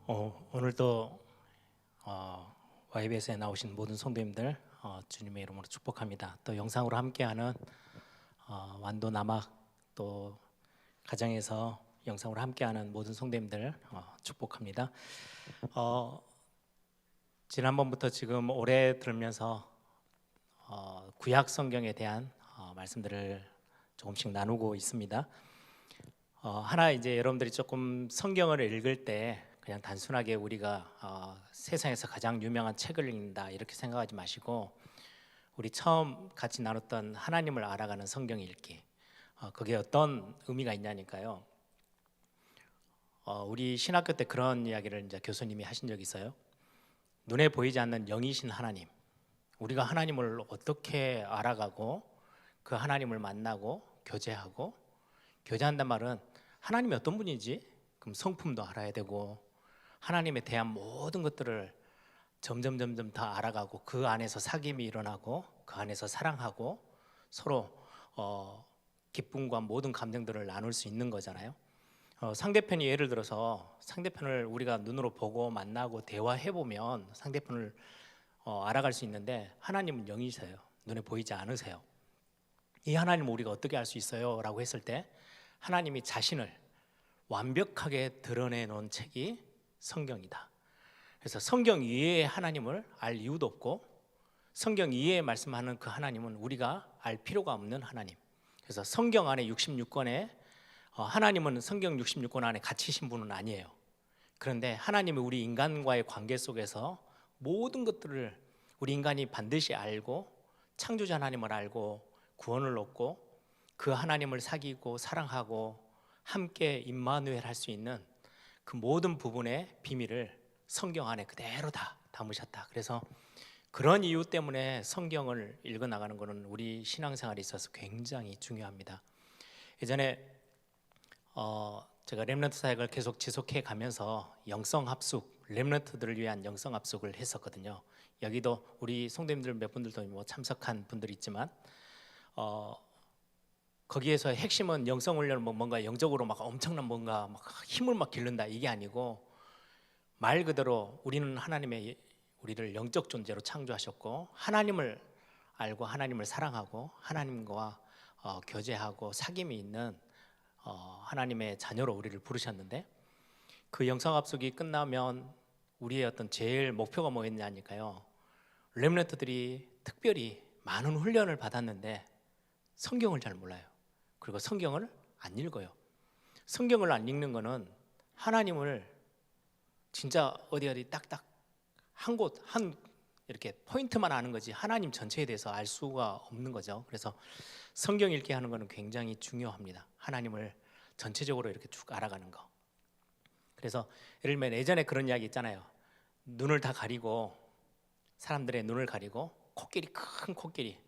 오늘도 YBS에 나오신 모든 성도님들 주님의 이름으로 축복합니다. 또 영상으로 함께하는 완도 남학 또 가정에서 영상으로 함께하는 모든 성도님들 축복합니다. 지난번부터 지금 올해 들으면서 구약 성경에 대한 말씀들을 조금씩 나누고 있습니다. 하나 이제 여러분들이 조금 성경을 읽을 때 그냥 단순하게 우리가 세상에서 가장 유명한 책을 읽는다 이렇게 생각하지 마시고 우리 처음 같이 나눴던 하나님을 알아가는 성경 읽기 그게 어떤 의미가 있냐니까요. 우리 신학교 때 그런 이야기를 이제 교수님이 하신 적이 있어요. 눈에 보이지 않는 영이신 하나님, 우리가 하나님을 어떻게 알아가고 그 하나님을 만나고 교제한단 말은 하나님이 어떤 분인지 그럼 성품도 알아야 되고 하나님에 대한 모든 것들을 점점 다 알아가고 그 안에서 사귐이 일어나고 그 안에서 사랑하고 서로 기쁨과 모든 감정들을 나눌 수 있는 거잖아요. 상대편이 예를 들어서 상대편을 우리가 눈으로 보고 만나고 대화해 보면 상대편을 알아갈 수 있는데 하나님은 영이세요. 눈에 보이지 않으세요. 이 하나님을 우리가 어떻게 알 수 있어요? 라고 했을 때 하나님이 자신을 완벽하게 드러내 놓은 책이 성경이다. 그래서 성경 이외의 하나님을 알 이유도 없고 성경 이외에 말씀하는 그 하나님은 우리가 알 필요가 없는 하나님. 그래서 성경 안에 66권에 하나님은 성경 66권 안에 갇히신 분은 아니에요. 그런데 하나님이 우리 인간과의 관계 속에서 모든 것들을 우리 인간이 반드시 알고 창조자 하나님을 알고 구원을 얻고 그 하나님을 사귀고 사랑하고 함께 임마누엘 할 수 있는 그 모든 부분의 비밀을 성경 안에 그대로 다 담으셨다. 그래서 그런 이유 때문에 성경을 읽어 나가는 것은 우리 신앙생활에 있어서 굉장히 중요합니다. 예전에 제가 렘넌트 사역을 계속 지속해 가면서 영성 합숙, 렘넌트들을 위한 영성 합숙을 했었거든요. 여기도 우리 성도님들 몇 분들도 뭐 참석한 분들이 있지만 거기에서 핵심은 영성 훈련 뭔가 영적으로 막 엄청난 뭔가 막 힘을 막 기른다 이게 아니고 말 그대로 우리는 하나님의 우리를 영적 존재로 창조하셨고 하나님을 알고 하나님을 사랑하고 하나님과 교제하고 사귐이 있는 하나님의 자녀로 우리를 부르셨는데 그 영성합숙이 끝나면 우리의 어떤 제일 목표가 뭐였냐니까요. 렘넌트들이 특별히 많은 훈련을 받았는데 성경을 잘 몰라요. 그리고 성경을 안 읽어요. 성경을 안 읽는 거는 하나님을 진짜 어디 딱딱 한 곳 한 이렇게 포인트만 아는 거지 하나님 전체에 대해서 알 수가 없는 거죠. 그래서 성경 읽기 하는 거는 굉장히 중요합니다. 하나님을 전체적으로 이렇게 쭉 알아가는 거. 그래서 예를 들면 예전에 그런 이야기 있잖아요. 눈을 다 가리고 사람들의 눈을 가리고 큰 코끼리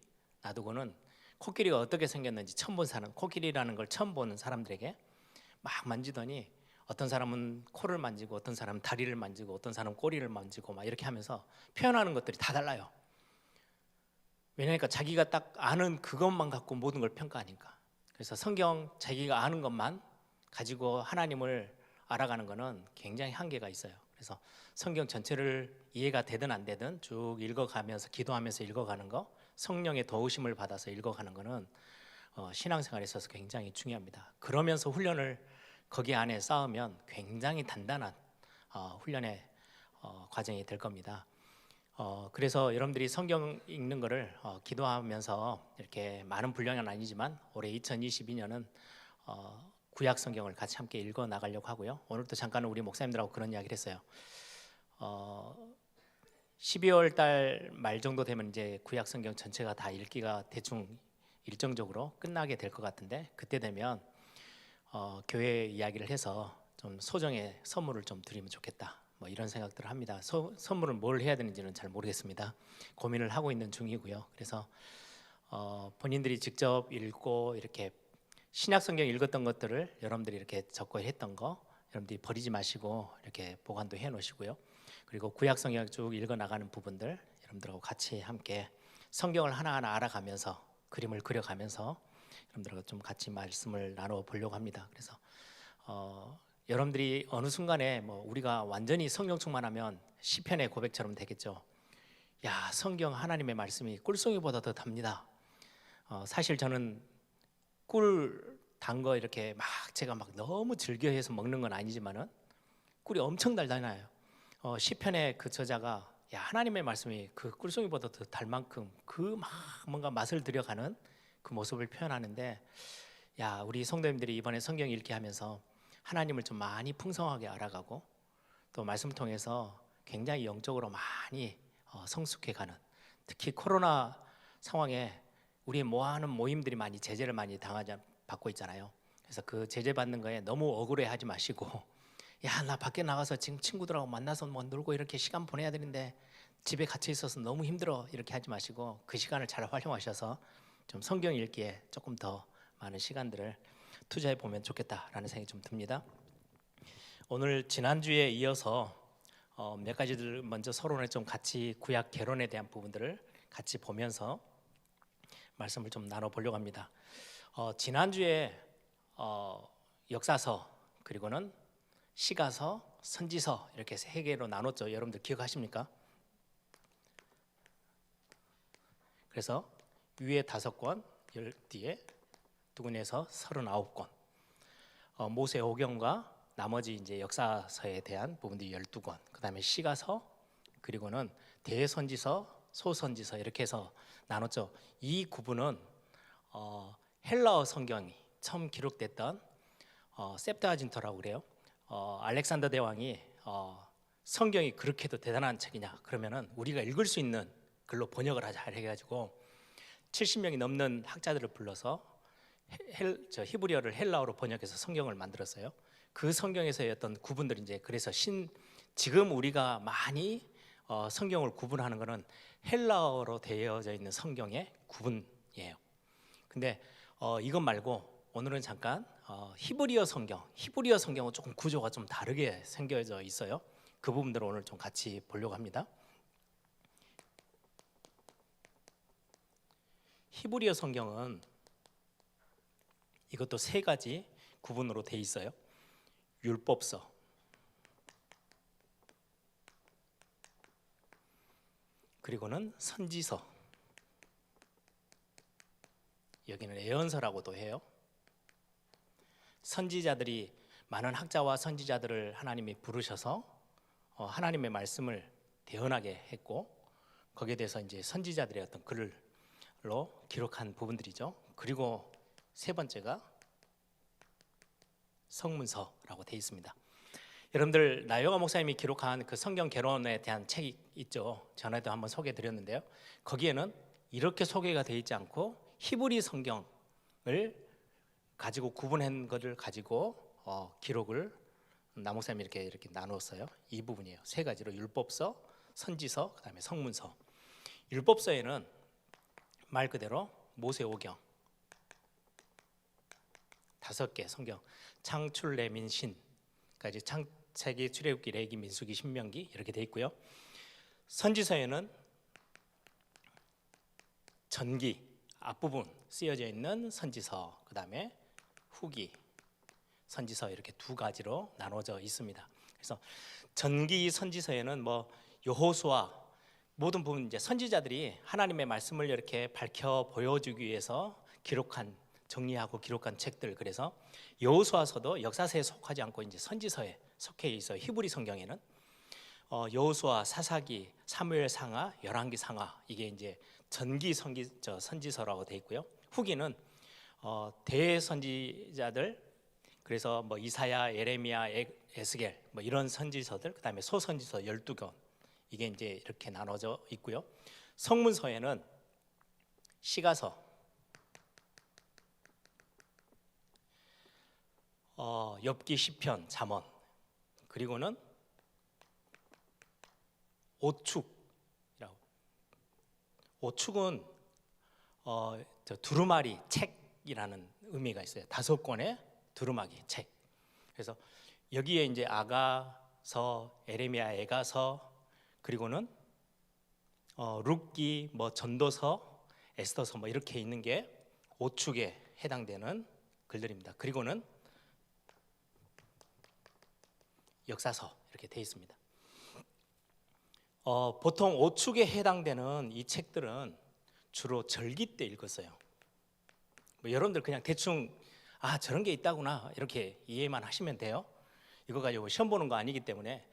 놔두고는 코끼리가 어떻게 생겼는지 처음 본 사람, 코끼리라는 걸 처음 보는 사람들에게 막 만지더니 어떤 사람은 코를 만지고 어떤 사람은 다리를 만지고 어떤 사람은 꼬리를 만지고 막 이렇게 하면서 표현하는 것들이 다 달라요. 왜냐니까 자기가 딱 아는 그것만 갖고 모든 걸 평가하니까. 그래서 성경 자기가 아는 것만 가지고 하나님을 알아가는 거는 굉장히 한계가 있어요. 그래서 성경 전체를 이해가 되든 안 되든 쭉 읽어가면서 기도하면서 읽어가는 거, 성령의 도우심을 받아서 읽어가는 거는 신앙생활에 있어서 굉장히 중요합니다. 그러면서 훈련을 거기 안에 쌓으면 굉장히 단단한 훈련의 과정이 될 겁니다. 그래서 여러분들이 성경 읽는 거를 기도하면서 이렇게 많은 분량은 아니지만 올해 2022년은 구약 성경을 같이 함께 읽어 나가려고 하고요. 오늘도 잠깐 우리 목사님들하고 그런 이야기를 했어요. 12월 달 말 정도 되면 이제 구약 성경 전체가 다 읽기가 대충 일정적으로 끝나게 될 것 같은데 그때 되면 교회 이야기를 해서 좀 소정의 선물을 좀 드리면 좋겠다. 뭐 이런 생각들을 합니다. 선물을 뭘 해야 되는지는 잘 모르겠습니다. 고민을 하고 있는 중이고요. 그래서 본인들이 직접 읽고 이렇게 신약 성경 읽었던 것들을 여러분들이 이렇게 적고 했던 거 여러분들이 버리지 마시고 이렇게 보관도 해 놓으시고요. 그리고 구약 성경 쭉 읽어 나가는 부분들 여러분들하고 같이 함께 성경을 하나하나 알아가면서 그림을 그려가면서 여러분들하고 좀 같이 말씀을 나눠 보려고 합니다. 그래서 여러분들이 어느 순간에 뭐 우리가 완전히 성령 충만하면 시편의 고백처럼 되겠죠. 야, 성경 하나님의 말씀이 꿀송이보다 더 답니다. 사실 저는 꿀 단 거 이렇게 막 제가 막 너무 즐겨해서 먹는 건 아니지만은 꿀이 엄청 달잖아요. 시편의 그 저자가 야, 하나님의 말씀이 그 꿀송이보다 더 달 만큼 그 막 뭔가 맛을 들여가는 그 모습을 표현하는데, 야, 우리 성도님들이 이번에 성경 읽기 하면서 하나님을 좀 많이 풍성하게 알아가고 또 말씀 통해서 굉장히 영적으로 많이 성숙해가는, 특히 코로나 상황에 우리 모아하는 모임들이 많이 제재를 많이 받고 있잖아요. 그래서 그 제재 받는 거에 너무 억울해하지 마시고 야, 나 밖에 나가서 지금 친구들하고 만나서 뭐 놀고 이렇게 시간 보내야 되는데 집에 갇혀 있어서 너무 힘들어 이렇게 하지 마시고 그 시간을 잘 활용하셔서 좀 성경 읽기에 조금 더 많은 시간들을 투자해 보면 좋겠다라는 생각이 좀 듭니다. 오늘 지난주에 이어서 몇 가지들 먼저 서론에 좀 같이 구약 개론에 대한 부분들을 같이 보면서 말씀을 좀 나눠보려고 합니다. 지난주에 역사서 그리고는 시가서, 선지서 이렇게 세 개로 나눴죠. 여러분들 기억하십니까? 그래서 위에 5권, 뒤에 2군에서 39권, 모세오경과 나머지 이제 역사서에 대한 부분들이 12권, 그다음에 시가서, 그리고는 대선지서, 소선지서 이렇게 해서 나눴죠. 이 구분은 헬라어 성경이 처음 기록됐던 셉트아진토라고 그래요. 알렉산더 대왕이 성경이 그렇게도 대단한 책이냐 그러면은 우리가 읽을 수 있는 글로 번역을 하자 해가지고 70명이 넘는 학자들을 불러서 히브리어를 헬라어로 번역해서 성경을 만들었어요. 그 성경에서의 어떤 구분들이 이제 그래서 지금 우리가 많이 성경을 구분하는 것은 헬라어로 되어져 있는 성경의 구분이에요. 근데 이것 말고 오늘은 잠깐 히브리어 성경은 조금 구조가 좀 다르게 생겨져 있어요. 그 부분들을 오늘 좀 같이 보려고 합니다. 히브리어 성경은 이것도 3가지 구분으로 돼 있어요. 율법서, 그리고는 선지서, 여기는 예언서라고도 해요. 선지자들이 많은 학자와 선지자들을 하나님이 부르셔서 하나님의 말씀을 대언하게 했고 거기에 대해서 이제 선지자들의 어떤 글로 기록한 부분들이죠. 그리고 3번째가 성문서라고 되어 있습니다. 여러분들 나요가 목사님이 기록한 그 성경 개론에 대한 책이 있죠. 전에도 한번 소개해드렸는데요. 거기에는 이렇게 소개가 되어 있지 않고 히브리 성경을 가지고 구분한 것을 가지고 기록을 나 목사님이 이렇게 나누었어요. 이 부분이에요. 3가지로 율법서, 선지서, 그다음에 성문서. 율법서에는 말 그대로 모세오경 5개 성경, 창출, 레민, 신까지 창세기, 출애굽기, 레위기, 민수기, 신명기 이렇게 돼 있고요. 선지서에는 전기 앞부분 쓰여져 있는 선지서, 그다음에 후기 선지서 이렇게 2가지로 나눠져 있습니다. 그래서 전기 선지서에는 뭐 여호수아 모든 부분 이제 선지자들이 하나님의 말씀을 이렇게 밝혀 보여주기 위해서 정리하고 기록한 책들. 그래서 여호수아서도 역사서에 속하지 않고 이제 선지서에 속해 있어요. 히브리 성경에는 여호수아, 사사기, 사무엘 상하, 열왕기 상하 이게 이제 전기 선지서라고 돼 있고요. 후기는 대선지자들, 그래서 뭐 이사야, 예레미야, 에스겔 뭐 이런 선지서들, 그다음에 소선지서 12권 이게 이제 이렇게 나눠져 있고요. 성문서에는 시가서, 욥기, 시편, 잠언, 그리고는 오축이라고. 오축은 두루마리 책이라는 의미가 있어요. 5권의 두루마기 책. 그래서 여기에 이제 아가서, 에레미야, 에가서, 그리고는 룻기, 뭐 전도서, 에스더서 뭐 이렇게 있는 게 오축에 해당되는 글들입니다. 그리고는 역사서 이렇게 돼 있습니다. 보통 오축에 해당되는 이 책들은 주로 절기 때 읽었어요. 여러분들 그냥 대충 저런 게 있다구나 이렇게 이해만 하시면 돼요. 이거 가지고 시험 보는 거 아니기 때문에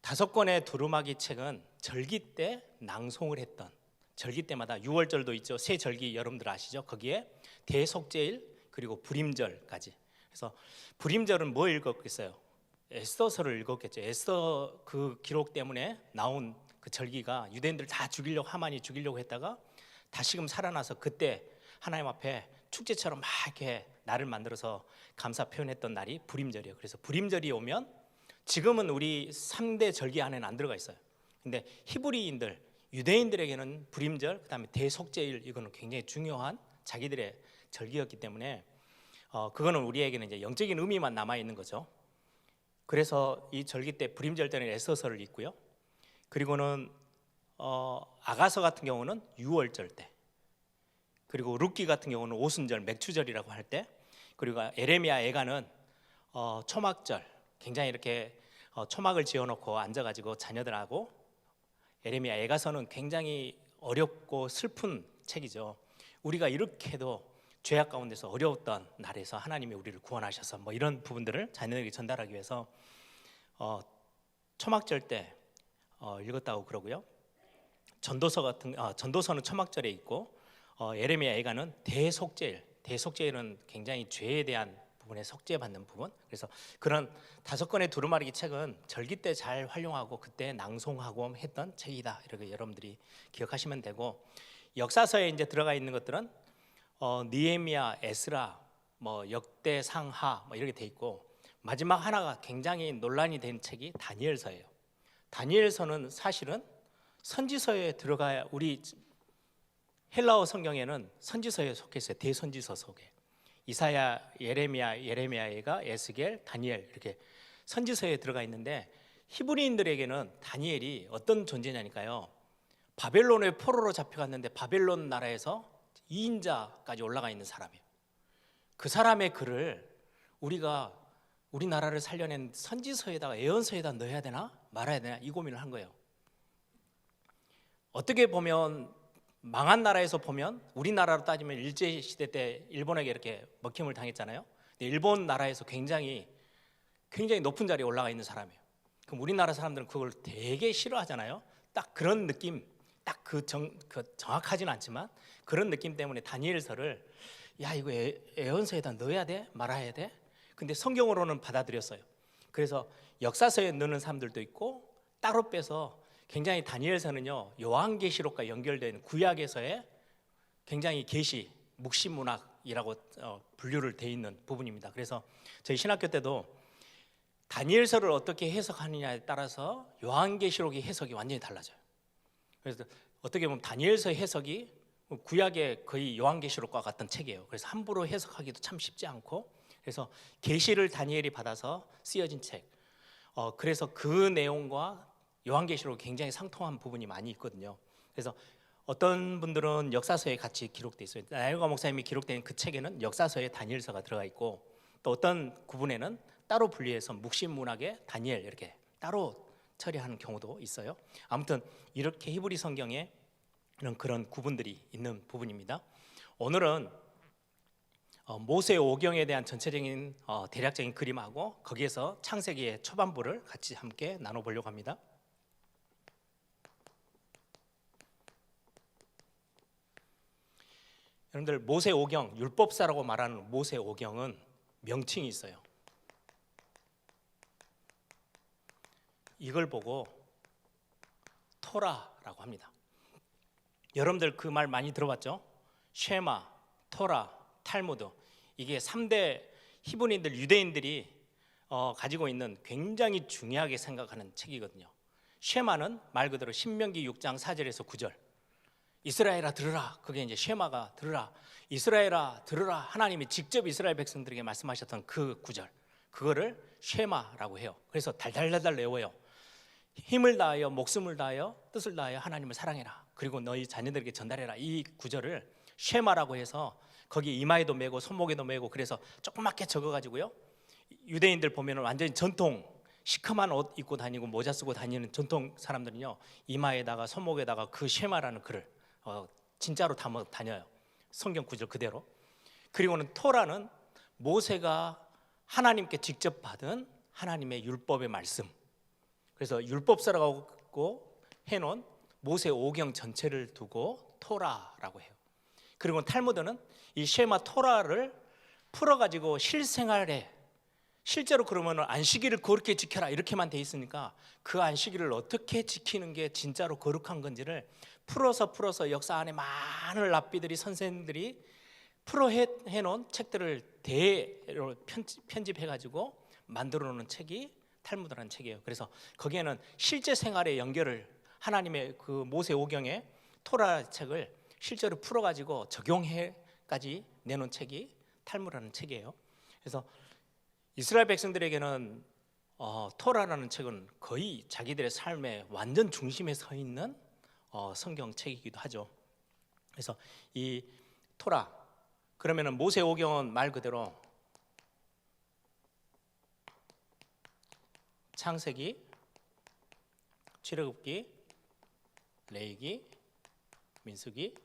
5권의 두루마기 책은 절기 때 낭송을 했던, 절기 때마다 6월절도 있죠. 새 절기 여러분들 아시죠? 거기에 대속죄일 그리고 불임절까지. 그래서 불임절은 뭐 읽었겠어요? 에스더서를 읽었겠죠. 에스더 그 기록 때문에 나온 그 절기가 유대인들 다 죽이려고, 하만이 죽이려고 했다가 다시금 살아나서 그때 하나님 앞에 축제처럼 막 이렇게 날을 만들어서 감사 표현했던 날이 불임절이에요. 그래서 불임절이 오면 지금은 우리 3대 절기 안에는 안 들어가 있어요. 근데 히브리인들, 유대인들에게는 불임절, 그다음에 대속죄일, 이거는 굉장히 중요한 자기들의 절기였기 때문에 그거는 우리에게는 이제 영적인 의미만 남아 있는 거죠. 그래서 이 절기 때, 불임절 때는 에스더서를 읽고요. 그리고는 아가서 같은 경우는 6월절 때, 그리고 룻기 같은 경우는 오순절, 맥추절이라고 할 때, 그리고 에레미야 애가는 초막절, 굉장히 이렇게 초막을 지어놓고 앉아가지고 자녀들하고, 에레미야 애가서는 굉장히 어렵고 슬픈 책이죠. 우리가 이렇게도 죄악 가운데서 어려웠던 날에서 하나님이 우리를 구원하셔서 뭐 이런 부분들을 자녀들에게 전달하기 위해서 초막절 때 읽었다고 그러고요. 전도서는 초막절에 있고, 에레미야 애가는 대속죄일, 대속죄일은 굉장히 죄에 대한 부분에 속죄받는 부분. 그래서 그런 5권의 두루마리 책은 절기 때 잘 활용하고 그때 낭송하고 했던 책이다, 이렇게 여러분들이 기억하시면 되고, 역사서에 이제 들어가 있는 것들은 느헤미야, 에스라, 뭐 역대상하 뭐 이렇게 돼 있고, 마지막 하나가 굉장히 논란이 된 책이 다니엘서예요. 다니엘서는 사실은 선지서에 들어가야, 우리 헬라어 성경에는 선지서에 속했어요. 대선지서 속에 이사야, 예레미야가, 에스겔, 다니엘, 이렇게 선지서에 들어가 있는데, 히브리인들에게는 다니엘이 어떤 존재냐니까요, 바벨론의 포로로 잡혀갔는데 바벨론 나라에서 2인자까지 올라가 있는 사람이에요. 그 사람의 글을 우리가 우리나라를 살려낸 선지서에다가, 예언서에다 넣어야 되나 말아야 되나, 이 고민을 한 거예요. 어떻게 보면 망한 나라에서 보면, 우리나라로 따지면 일제시대 때 일본에게 이렇게 먹힘을 당했잖아요. 근데 일본 나라에서 굉장히 높은 자리에 올라가 있는 사람이에요. 그럼 우리나라 사람들은 그걸 되게 싫어하잖아요. 딱 그런 느낌, 딱 정확하지는 않지만 그런 느낌 때문에 다니엘서를 이거 예언서에다 넣어야 돼? 말아야 돼? 근데 성경으로는 받아들였어요. 그래서 역사서에 넣는 사람들도 있고, 따로 빼서 굉장히 다니엘서는요, 요한계시록과 연결된 구약에서의 굉장히 계시, 묵시문학이라고 분류를 돼 있는 부분입니다. 그래서 저희 신학교 때도 다니엘서를 어떻게 해석하느냐에 따라서 요한계시록의 해석이 완전히 달라져요. 그래서 어떻게 보면 다니엘서 해석이 구약의 거의 요한계시록과 같은 책이에요. 그래서 함부로 해석하기도 참 쉽지 않고, 그래서 계시를 다니엘이 받아서 쓰여진 책, 그래서 그 내용과 요한계시록이 굉장히 상통한 부분이 많이 있거든요. 그래서 어떤 분들은 역사서에 같이 기록되어 있어요. 나일과 목사님이 기록된 그 책에는 역사서에 다니엘서가 들어가 있고, 또 어떤 구분에는 따로 분리해서 묵시문학에 다니엘 이렇게 따로 처리하는 경우도 있어요. 아무튼 이렇게 히브리 성경에 그런 구분들이 있는 부분입니다. 오늘은 모세 오경에 대한 전체적인 대략적인 그림하고 거기에서 창세기의 초반부를 같이 함께 나눠보려고 합니다. 여러분들, 모세 오경, 율법사라고 말하는 모세 오경은 명칭이 있어요. 이걸 보고 토라라고 합니다. 여러분들 그 말 많이 들어봤죠? 쉐마, 토라, 탈무드, 이게 3대 히브리인들, 유대인들이 가지고 있는 굉장히 중요하게 생각하는 책이거든요. 쉐마는 말 그대로 신명기 6장 4절에서 9절, 이스라엘아 들으라, 그게 이제 쉐마가 들으라, 이스라엘아 들으라, 하나님이 직접 이스라엘 백성들에게 말씀하셨던 그 구절, 그거를 쉐마라고 해요. 그래서 달달달달 외워요. 힘을 다하여, 목숨을 다하여, 뜻을 다하여 하나님을 사랑해라, 그리고 너희 자녀들에게 전달해라, 이 구절을 쉐마라고 해서 거기 이마에도 메고 손목에도 메고, 그래서 조그맣게 적어가지고요, 유대인들 보면 완전히 전통 시커먼 옷 입고 다니고 모자 쓰고 다니는 전통 사람들은요, 이마에다가 손목에다가 그 쉐마라는 글을 진짜로 담아 다녀요. 성경 구절 그대로. 그리고는 토라는 모세가 하나님께 직접 받은 하나님의 율법의 말씀. 그래서 율법서라고 해놓은 모세 오경 전체를 두고 토라라고 해요. 그리고 탈무드는 이 쉐마 토라를 풀어가지고 실생활에, 실제로 그러면 안식일을 그렇게 지켜라 이렇게만 돼 있으니까 그 안식일을 어떻게 지키는 게 진짜로 거룩한 건지를 풀어서 역사 안에 많은 랍비들이, 선생님들이 풀어 해놓은 책들을 대로 편집해가지고 만들어 놓은 책이 탈무드라는 책이에요. 그래서 거기에는 실제 생활의 연결을, 하나님의 그 모세 오경의 토라 책을 실제로 풀어가지고 적용해까지 내놓은 책이 탈무드라는 책이에요. 그래서 이스라엘 백성들에게는 토라라는 책은 거의 자기들의 삶의 완전 중심에 서 있는 성경책이기도 하죠. 그래서 이 토라, 그러면은 모세 오경은 말 그대로 창세기, 출애굽기, 레위기, 민수기,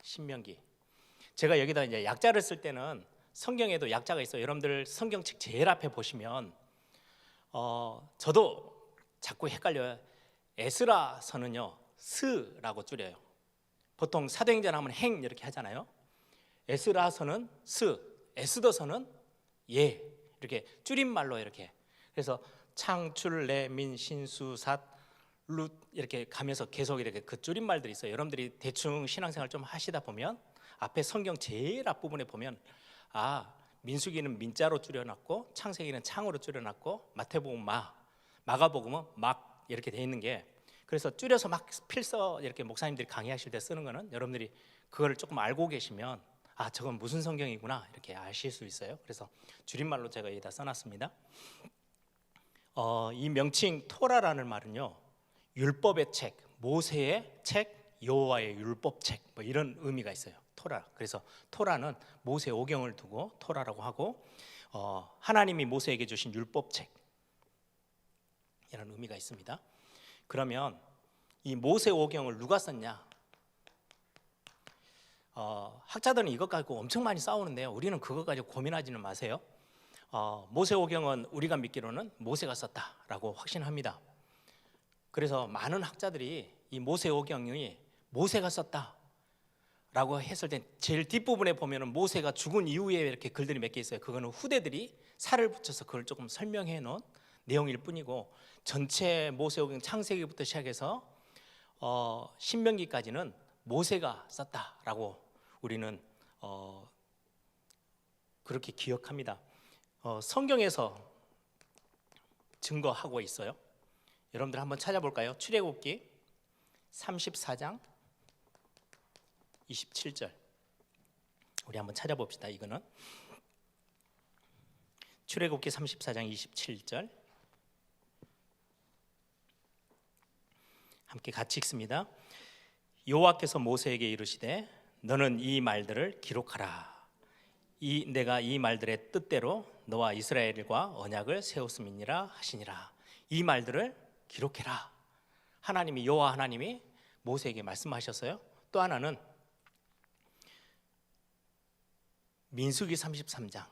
신명기. 제가 여기다 이제 약자를 쓸 때는 성경에도 약자가 있어요. 여러분들 성경책 제일 앞에 보시면 저도 자꾸 헷갈려요. 에스라서는요 스라고 줄여요. 보통 사도행전 하면 행 이렇게 하잖아요. 에스라서는 스, 에스더서는 예 이렇게 줄임말로 이렇게. 그래서 창출, 레민, 신수, 삿, 룻 이렇게 가면서 계속 이렇게 그 줄임말들이 있어요. 여러분들이 대충 신앙생활 좀 하시다 보면 앞에 성경 제일 앞부분에 보면 민수기는 민자로 줄여놨고 창세기는 창으로 줄여놨고 마태복음 마가복음은 막 이렇게 돼 있는 게, 그래서 줄여서 막 필서 이렇게 목사님들이 강의하실 때 쓰는 거는 여러분들이 그걸 조금 알고 계시면 저건 무슨 성경이구나 이렇게 아실 수 있어요. 그래서 줄임말로 제가 여기다 써놨습니다. 이 명칭 토라라는 말은요 율법의 책, 모세의 책, 여호와의 율법책 뭐 이런 의미가 있어요. 토라. 그래서 토라는 모세 오경을 두고 토라라고 하고 하나님이 모세에게 주신 율법책 이런 의미가 있습니다. 그러면 이 모세 오경을 누가 썼냐? 학자들은 이것 가지고 엄청 많이 싸우는데요. 우리는 그것 가지고 고민하지는 마세요. 모세 오경은 우리가 믿기로는 모세가 썼다라고 확신합니다. 그래서 많은 학자들이 이 모세 오경이 모세가 썼다라고 했을 때 제일 뒷부분에 보면은 모세가 죽은 이후에 이렇게 글들이 몇 개 있어요. 그거는 후대들이 살을 붙여서 그걸 조금 설명해 놓은 내용일 뿐이고, 전체 모세 오경 창세기부터 시작해서 신명기까지는 모세가 썼다라고 우리는 그렇게 기억합니다. 성경에서 증거하고 있어요. 여러분들 한번 찾아볼까요? 출애굽기 34장 27절 우리 한번 찾아봅시다. 이거는 출애굽기 34장 27절 함께 같이 읽습니다. 여호와께서 모세에게 이르시되 너는 이 말들을 기록하라. 내가 이 말들의 뜻대로 너와 이스라엘과 언약을 세웠음이니라 하시니라. 이 말들을 기록해라. 하나님이, 여호와 하나님이 모세에게 말씀하셨어요. 또 하나는 민수기 33장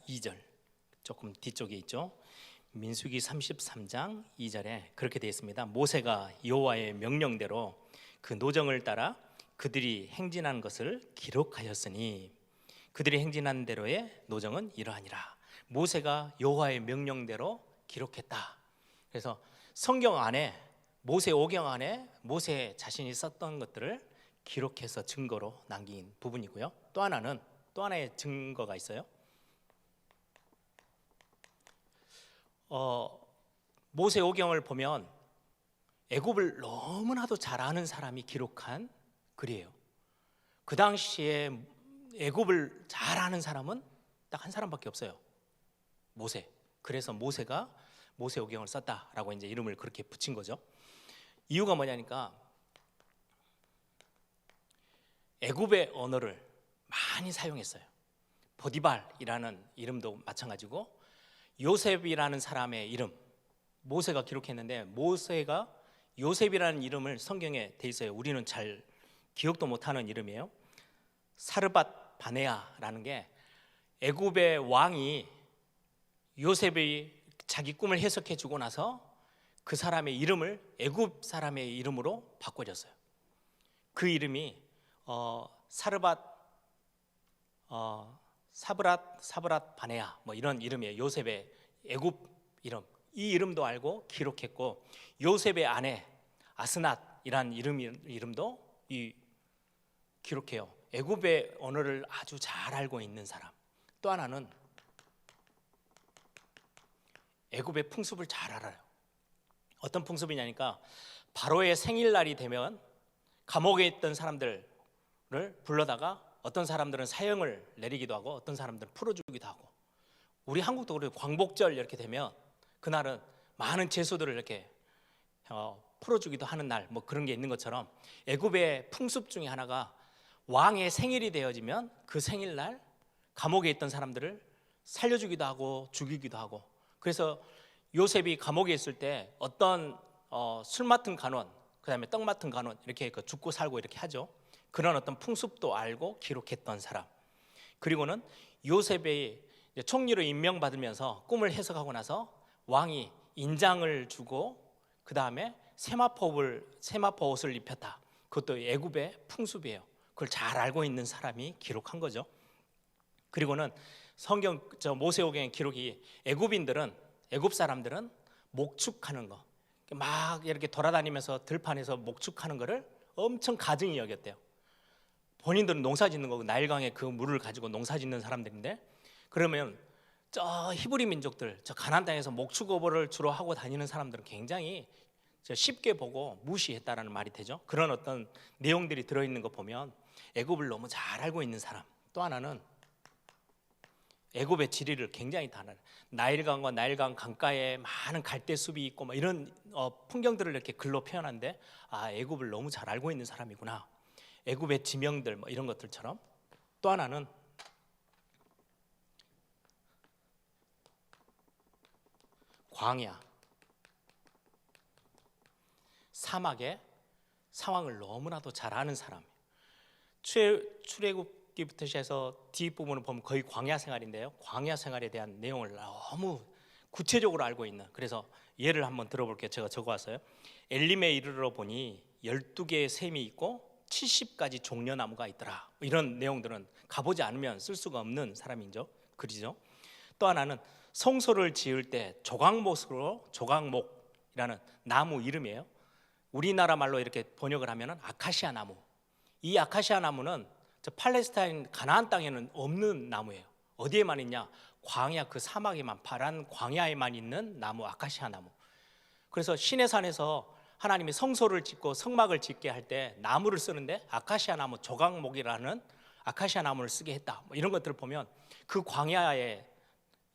2절 조금 뒤쪽에 있죠. 민수기 33장 2절에 그렇게 되어 있습니다. 모세가 여호와의 명령대로 그 노정을 따라 그들이 행진한 것을 기록하였으니 그들이 행진한 대로의 노정은 이러하니라. 모세가 여호와의 명령대로 기록했다. 그래서 성경 안에, 모세 오경 안에 모세 자신이 썼던 것들을 기록해서 증거로 남긴 부분이고요. 또 하나의 증거가 있어요. 모세 오경을 보면 애굽을 너무나도 잘 아는 사람이 기록한 글이에요. 그 당시에 애굽을 잘 아는 사람은 딱 한 사람밖에 없어요. 모세. 그래서 모세가 모세 오경을 썼다라고 이제 이름을 그렇게 붙인 거죠. 이유가 뭐냐니까 애굽의 언어를 많이 사용했어요. 보디발이라는 이름도 마찬가지고 요셉이라는 사람의 이름 모세가 기록했는데 모세가 요셉이라는 이름을 성경에 돼 있어요. 우리는 잘 기억도 못하는 이름이에요. 사르밧 바네아라는 게 애굽의 왕이 요셉이 자기 꿈을 해석해 주고 나서 그 사람의 이름을 애굽 사람의 이름으로 바꿔줬어요. 그 이름이 사브랏 바네아 뭐 이런 이름이에요. 요셉의 애굽 이름. 이 이름도 알고 기록했고 요셉의 아내 아스낫이란 이름도 기록해요. 애굽의 언어를 아주 잘 알고 있는 사람. 또 하나는 애굽의 풍습을 잘 알아요. 어떤 풍습이냐니까 바로의 생일날이 되면 감옥에 있던 사람들을 불러다가 어떤 사람들은 사형을 내리기도 하고 어떤 사람들은 풀어주기도 하고 우리 한국도 그래요. 광복절 이렇게 되면 그날은 많은 죄수들을 이렇게 풀어주기도 하는 날 뭐 그런 게 있는 것처럼 애굽의 풍습 중에 하나가 왕의 생일이 되어지면 그 생일날 감옥에 있던 사람들을 살려주기도 하고 죽이기도 하고 그래서 요셉이 감옥에 있을 때 어떤 술 맡은 간원 그다음에 떡 맡은 간원 이렇게 죽고 살고 이렇게 하죠. 그런 어떤 풍습도 알고 기록했던 사람. 그리고는 요셉이 총리로 임명받으면서 꿈을 해석하고 나서 왕이 인장을 주고 그 다음에 세마포 옷을 입혔다. 그것도 애굽의 풍습이에요. 그걸 잘 알고 있는 사람이 기록한 거죠. 그리고는 성경 모세오경의 기록이 애굽 사람들은 목축하는 거 막 이렇게 돌아다니면서 들판에서 목축하는 거를 엄청 가증히 여겼대요. 본인들은 농사 짓는 거고 나일강의 그 물을 가지고 농사 짓는 사람들인데 그러면 저 히브리 민족들 저 가나안 땅에서 목축업을 주로 하고 다니는 사람들은 굉장히 쉽게 보고 무시했다라는 말이 되죠. 그런 어떤 내용들이 들어있는 거 보면 애굽을 너무 잘 알고 있는 사람. 또 하나는 애굽의 지리를 굉장히 다 알아요. 나일강과 나일강 강가에 많은 갈대숲이 있고 뭐 이런 풍경들을 이렇게 글로 표현하는데 애굽을 너무 잘 알고 있는 사람이구나. 애굽의 지명들 뭐 이런 것들처럼. 또 하나는 광야 사막의 상황을 너무나도 잘 아는 사람이에요. 출애굽기부터 시작해서 뒷부분을 보면 거의 광야 생활인데요. 광야 생활에 대한 내용을 너무 구체적으로 알고 있는. 그래서 예를 한번 들어볼게요. 제가 적어왔어요. 엘림에 이르러 보니 12개의 샘이 있고 70가지 종려나무가 있더라. 이런 내용들은 가보지 않으면 쓸 수가 없는 사람이죠. 글이죠. 또 하나는 성소를 지을 때 조각목이라는 나무 이름이에요. 우리나라 말로 이렇게 번역을 하면 아카시아 나무. 이 아카시아 나무는 저 팔레스타인 가나안 땅에는 없는 나무예요. 어디에만 있냐? 광야 그 사막에만 파란 광야에만 있는 나무 아카시아 나무. 그래서 시내산에서 하나님이 성소를 짓고 성막을 짓게 할 때 나무를 쓰는데 아카시아 나무 조각목이라는 아카시아 나무를 쓰게 했다. 뭐 이런 것들을 보면 그 광야의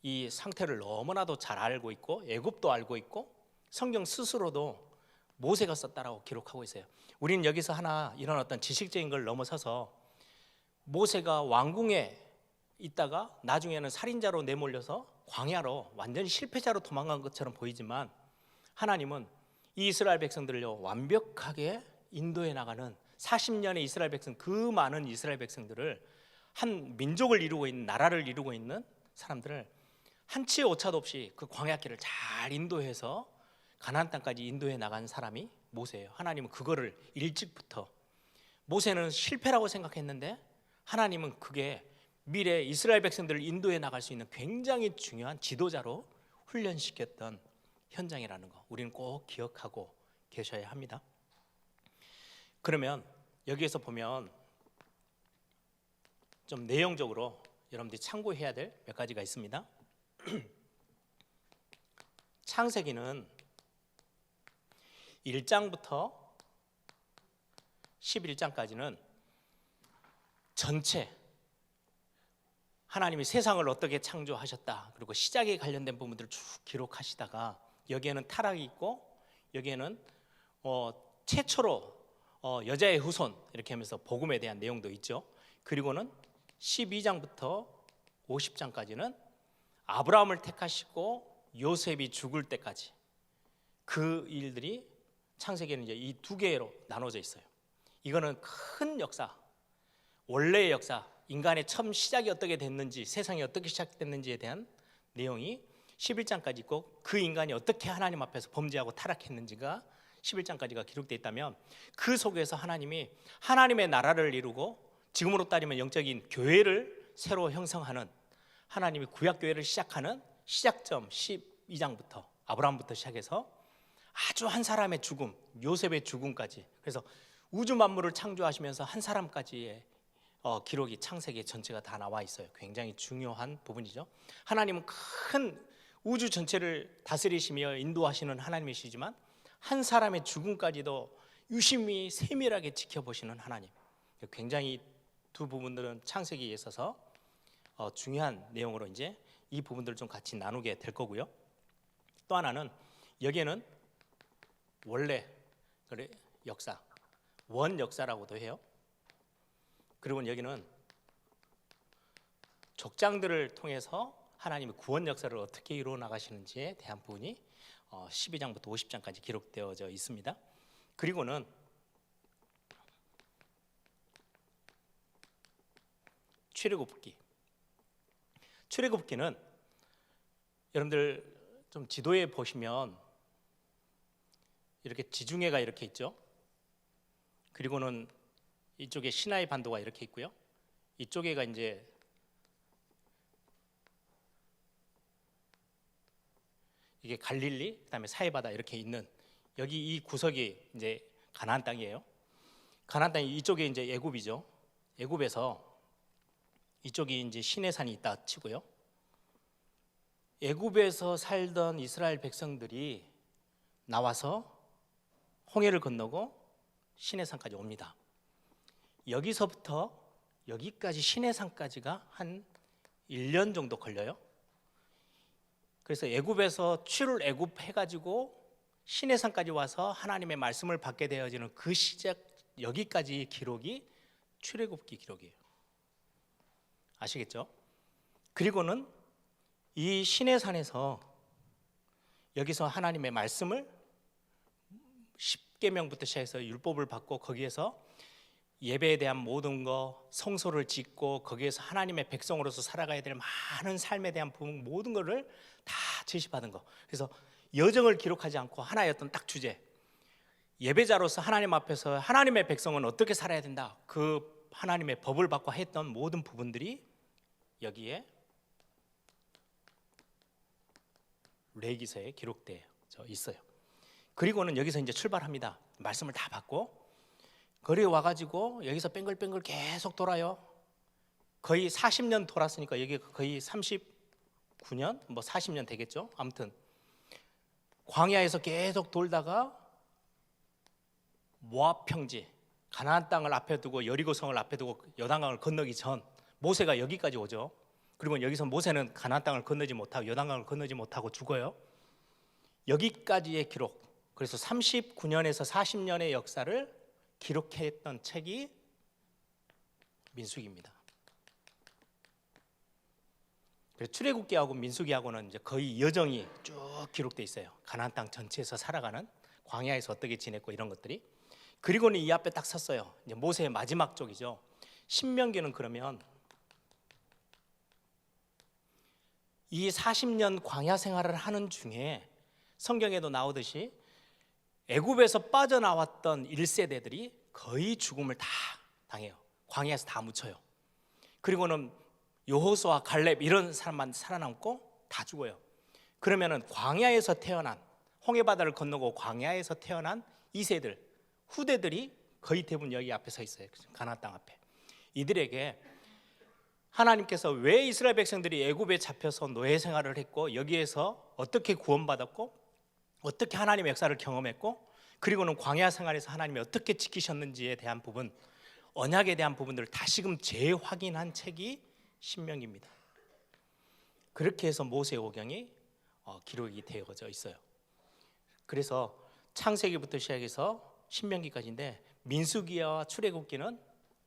이 상태를 너무나도 잘 알고 있고 애굽도 알고 있고 성경 스스로도 모세가 썼다라고 기록하고 있어요. 우리는 여기서 하나 이런 어떤 지식적인 걸 넘어서서 모세가 왕궁에 있다가 나중에는 살인자로 내몰려서 광야로 완전히 실패자로 도망간 것처럼 보이지만 하나님은 이 이스라엘 백성들을요 완벽하게 인도해 나가는 40년의 이스라엘 백성 그 많은 이스라엘 백성들을 한 민족을 이루고 있는 나라를 이루고 있는 사람들을 한치의 오차도 없이 그 광야길을 잘 인도해서 가나안 땅까지 인도해 나간 사람이 모세예요. 하나님은 그거를 일찍부터 모세는 실패라고 생각했는데 하나님은 그게 미래 이스라엘 백성들을 인도해 나갈 수 있는 굉장히 중요한 지도자로 훈련시켰던 현장이라는 거 우리는 꼭 기억하고 계셔야 합니다. 그러면 여기에서 보면 좀 내용적으로 여러분들이 참고해야 될 몇 가지가 있습니다. 창세기는 1장부터 11장까지는 전체 하나님이 세상을 어떻게 창조하셨다 그리고 시작에 관련된 부분들을 쭉 기록하시다가 여기에는 타락이 있고 여기에는 최초로 여자의 후손 이렇게 하면서 복음에 대한 내용도 있죠. 그리고는 12장부터 50장까지는 아브라함을 택하시고 요셉이 죽을 때까지 그 일들이 창세기에는 이제 이 두 개로 나눠져 있어요. 이거는 큰 역사, 원래의 역사, 인간의 처음 시작이 어떻게 됐는지, 세상이 어떻게 시작됐는지에 대한 내용이 11장까지 있고, 그 인간이 어떻게 하나님 앞에서 범죄하고 타락했는지가 11장까지가 기록되어 있다면, 그 속에서 하나님이 하나님의 나라를 이루고 지금으로 따지면 영적인 교회를 새로 형성하는, 하나님이 구약교회를 시작하는 시작점 12장부터 아브라함부터 시작해서 아주 한 사람의 죽음, 요셉의 죽음까지, 그래서 우주 만물을 창조하시면서 한 사람까지의 기록이 창세기 전체가 다 나와 있어요. 굉장히 중요한 부분이죠. 하나님은 큰 우주 전체를 다스리시며 인도하시는 하나님이시지만 한 사람의 죽음까지도 유심히 세밀하게 지켜보시는 하나님. 굉장히 두 부분들은 창세기에 있어서 중요한 내용으로 이제 이 부분들을 좀 같이 나누게 될 거고요. 또 하나는 여기에는 원래 역사, 원 역사라고도 해요. 그리고 여기는 족장들을 통해서 하나님의 구원 역사를 어떻게 이루어 나가시는지에 대한 부분이 12장부터 50장까지 기록되어져 있습니다. 그리고는 출애굽기. 출애굽기는 여러분들 좀 지도에 보시면 이렇게 지중해가 이렇게 있죠. 그리고는 이쪽에 시나이 반도가 이렇게 있고요. 이쪽에가 이제 이게 갈릴리, 그다음에 사해바다 이렇게 있는, 여기 이 구석이 이제 가나안 땅이에요. 가나안 땅이 이쪽에 이제 애굽이죠. 애굽에서 이쪽이 이제 시내산이 있다 치고요. 애굽에서 살던 이스라엘 백성들이 나와서 홍해를 건너고 시내산까지 옵니다. 여기서부터 여기까지 시내산까지가 한 1년 정도 걸려요. 그래서 애굽에서 출애굽 해가지고 시내산까지 와서 하나님의 말씀을 받게 되어지는 그 시작, 여기까지 기록이 출애굽기 기록이에요. 아시겠죠? 그리고는 이 시내산에서 여기서 하나님의 말씀을 10계명부터 시작해서 율법을 받고, 거기에서 예배에 대한 모든 거, 성소를 짓고 거기에서 하나님의 백성으로서 살아가야 될 많은 삶에 대한 부분, 모든 것을 다 제시받은 거. 그래서 여정을 기록하지 않고 하나의 어떤 딱 주제, 예배자로서 하나님 앞에서 하나님의 백성은 어떻게 살아야 된다, 그 하나님의 법을 받고 했던 모든 부분들이 여기에 레위기서에 기록되어 있어요. 그리고는 여기서 이제 출발합니다. 말씀을 다 받고 거리에 와가지고 여기서 뱅글뱅글 계속 돌아요. 거의 40년 돌았으니까 여기 거의 39년, 뭐 40년 되겠죠. 아무튼 광야에서 계속 돌다가 모압 평지, 가나안 땅을 앞에 두고 여리고성을 앞에 두고 요단강을 건너기 전 모세가 여기까지 오죠. 그리고 여기서 모세는 가나안 땅을 건너지 못하고 요단강을 건너지 못하고 죽어요. 여기까지의 기록. 그래서 39년에서 40년의 역사를 기록했던 책이 민수기입니다. 그래서 출애굽기하고 민수기하고는 이제 거의 여정이 쭉 기록돼 있어요. 가나안 땅 전체에서 살아가는, 광야에서 어떻게 지냈고 이런 것들이. 그리고는 이 앞에 딱 섰어요. 이제 모세의 마지막 쪽이죠. 신명기는 그러면 이 40년 광야 생활을 하는 중에 성경에도 나오듯이 애굽에서 빠져나왔던 1세대들이 거의 죽음을 다 당해요. 광야에서 다 묻혀요. 그리고는 여호수아, 갈렙 이런 사람만 살아남고 다 죽어요. 그러면은 광야에서 태어난, 홍해바다를 건너고 광야에서 태어난 2세들, 후대들이 거의 대부분 여기 앞에 서 있어요. 가나안 땅 앞에. 이들에게 하나님께서 왜 이스라엘 백성들이 애굽에 잡혀서 노예 생활을 했고, 여기에서 어떻게 구원받았고, 어떻게 하나님의 역사를 경험했고, 그리고는 광야 생활에서 하나님이 어떻게 지키셨는지에 대한 부분, 언약에 대한 부분들을 다시금 재확인한 책이 신명기입니다. 그렇게 해서 모세오경이 기록이 되어져 있어요. 그래서 창세기부터 시작해서 신명기까지인데, 민수기와 출애굽기는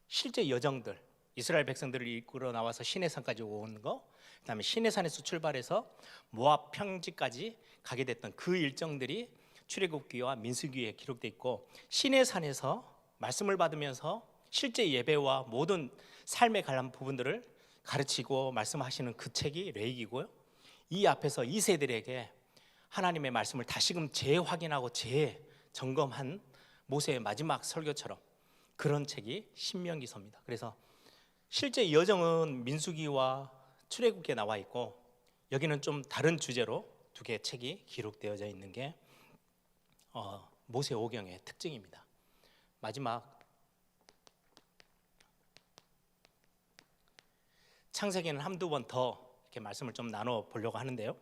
실제 여정들, 이스라엘 백성들을 이끌어 나와서 시내산까지 온 거, 그다음에 시내산에서 출발해서 모압 평지까지 가게 됐던 그 일정들이 출애굽기와 민수기에 기록돼 있고, 시내산에서 말씀을 받으면서 실제 예배와 모든 삶의 관련 부분들을 가르치고 말씀하시는 그 책이 레위기고요. 이 앞에서 2세들에게 하나님의 말씀을 다시금 재확인하고 재점검한 모세의 마지막 설교처럼 그런 책이 신명기서입니다. 그래서 실제 여정은 민수기와 출애굽기에 나와 있고, 여기는 좀 다른 주제로 두 개의 책이 기록되어져 있는 게 모세오경의 특징입니다. 마지막 창세기는 한두 번 더 이렇게 말씀을 좀 나눠 보려고 하는데요.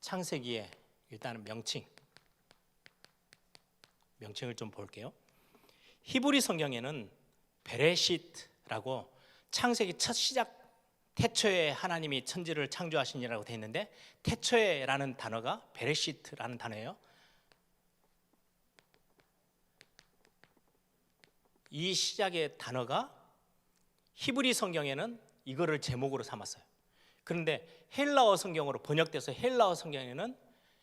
창세기의 일단은 명칭을 좀 볼게요. 히브리 성경에는 베레시트라고 창세기 첫 시작, 태초에 하나님이 천지를 창조하시니라고 되어 있는데, 태초에라는 단어가 베레시트라는 단어예요. 이 시작의 단어가 히브리 성경에는 이거를 제목으로 삼았어요. 그런데 헬라어 성경으로 번역돼서 헬라어 성경에는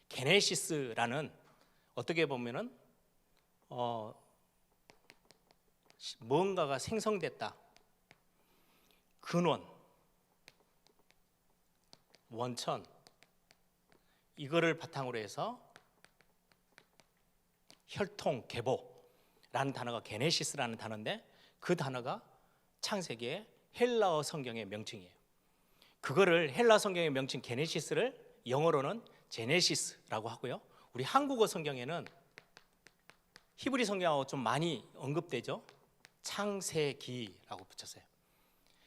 게네시스라는, 어떻게 보면은 뭔가가 생성됐다, 근원, 원천, 이거를 바탕으로 해서 혈통, 계보라는 단어가 게네시스라는 단어인데, 그 단어가 창세기의 헬라어 성경의 명칭이에요. 그거를 헬라 성경의 명칭 게네시스를 영어로는 제네시스라고 하고요. 우리 한국어 성경에는 히브리 성경하고 좀 많이 언급되죠. 창세기라고 붙였어요.